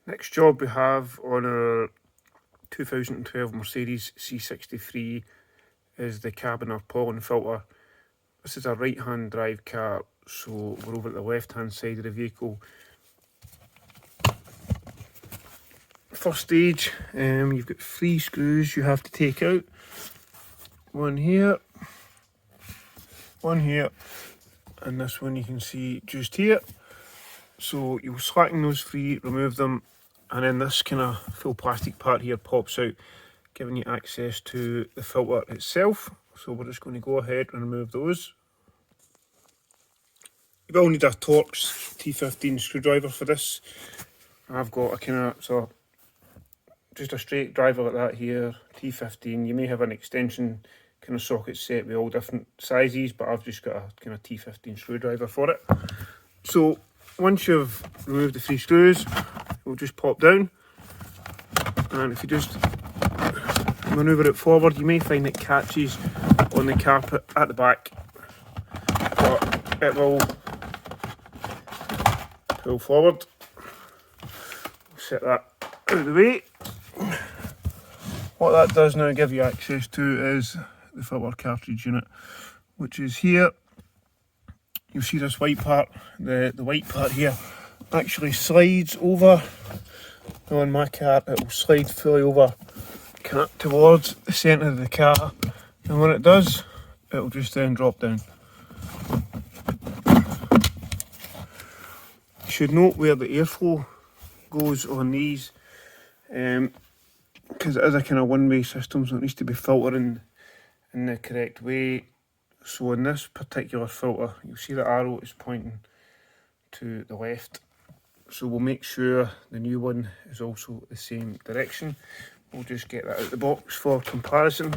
Next job we have on our 2012 Mercedes C63 is the cabin or pollen filter. This is a right hand drive car, so we're over at the left hand side of the vehicle. First stage, you've got 3 screws you have to take out. One here, and this one you can see just here. So you'll slacken those 3, remove them, and then this kind of full plastic part here pops out, giving you access to the filter itself. So we're just going to go ahead and remove those. You will need a Torx T15 screwdriver for this. I've got a kind of, so just a straight driver like that here, T15. You may have an extension kind of socket set with all different sizes, but I've just got a kind of T15 screwdriver for it. So once you've removed the 3 screws, it will just pop down, and if you just manoeuvre it forward, you may find it catches on the carpet at the back, but it will pull forward. We'll set that out of the way. What that does now give you access to is the filter cartridge unit, which is here. You'll see this white part, the white part here actually slides over. On my car it will slide fully over kind of towards the centre of the car, and when it does, it will just then drop down. You should note where the airflow goes on these, because it is a kind of one-way system, so it needs to be filtering in the correct way. So in this particular filter, you'll see the arrow is pointing to the left. So we'll make sure the new one is also the same direction. We'll just get that out of the box for comparison.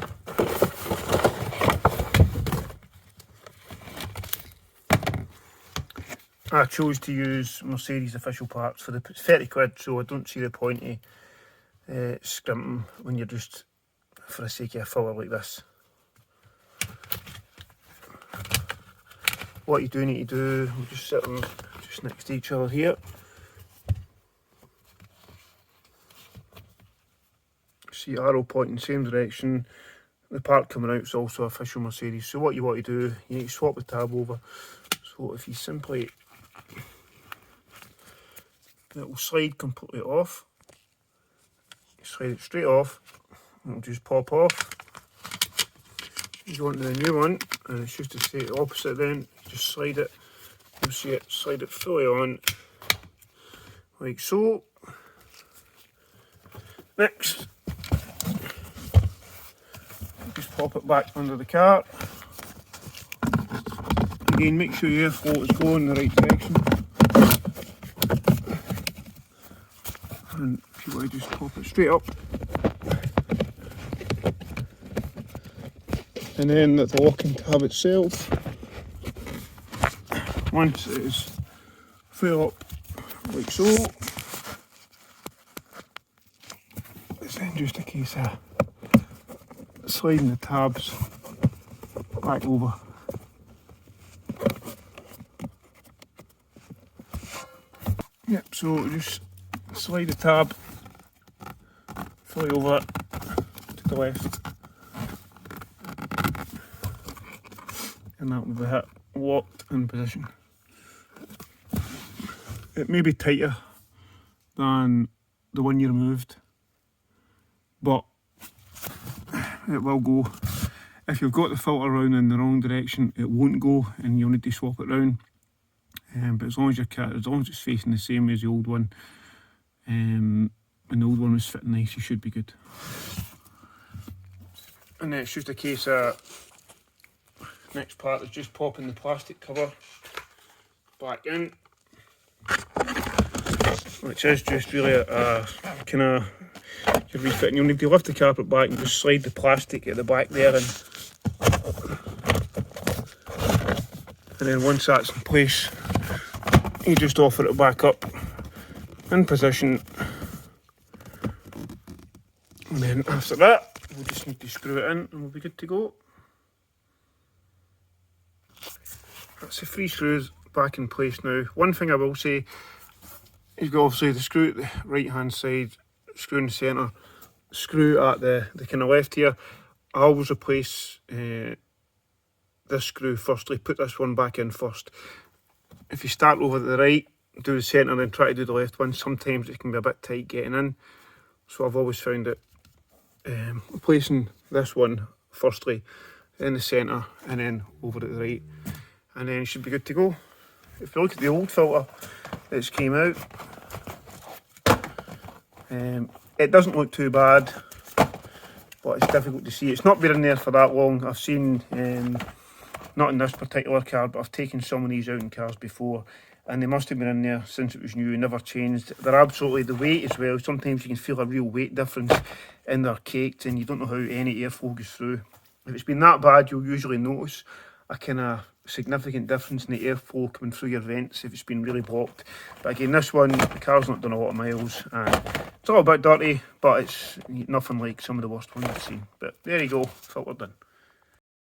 I chose to use Mercedes official parts for the 30 quid, so I don't see the point of scrimping when you're just for the sake of a filter like this. What you do need to do, we'll just sit them just next to each other here. See arrow pointing same direction. The part coming out is also official Mercedes. So what you want to do, you need to swap the tab over. So if you simply, it will slide completely off. Slide it straight off, and it'll just pop off. You go into the new one, and it's just to say the opposite then. Just slide it, you'll see it slide it fully on, like so. Next, just pop it back under the car. Again, make sure your airflow is going in the right direction. And if you want to just pop it straight up. And then the locking tab itself, once it is full up like so, it's then just a case of sliding the tabs back over. Yep, so just slide the tab fully over to the left, and that will be hit locked in position. It may be tighter than the one you removed, but it will go. If you've got the filter round in the wrong direction, it won't go, and you'll need to swap it round. But as long as it's facing the same as the old one, and the old one was fitting nice, you should be good. And then it's just a case of, next part is just popping the plastic cover back in, which is just really a kind of, you're refitting. You'll need to lift the carpet back and just slide the plastic at the back there, and then once that's in place, you just offer it back up in position, and then after that we'll just need to screw it in and we'll be good to go. That's the 3 screws back in place now. One thing I will say, you've got obviously the screw at the right hand side, screw in the centre, screw at the kind of left here. I always replace this screw firstly, put this one back in first. If you start over at the right, do the centre and then try to do the left one, sometimes it can be a bit tight getting in. So I've always found it replacing this one firstly in the centre and then over at the right, and then you should be good to go. If you look at the old filter that's came out, it doesn't look too bad, but it's difficult to see. It's not been in there for that long. I've seen, not in this particular car, but I've taken some of these out in cars before, and they must have been in there since it was new, never changed. They're absolutely, the weight as well, sometimes you can feel a real weight difference in their caked and you don't know how any airflow goes through. If it's been that bad, you'll usually notice a kind of significant difference in the airflow coming through your vents if it's been really blocked. But again, this one, the car's not done a lot of miles and it's all a bit dirty, but it's nothing like some of the worst ones I've seen. But there you go, filtered in.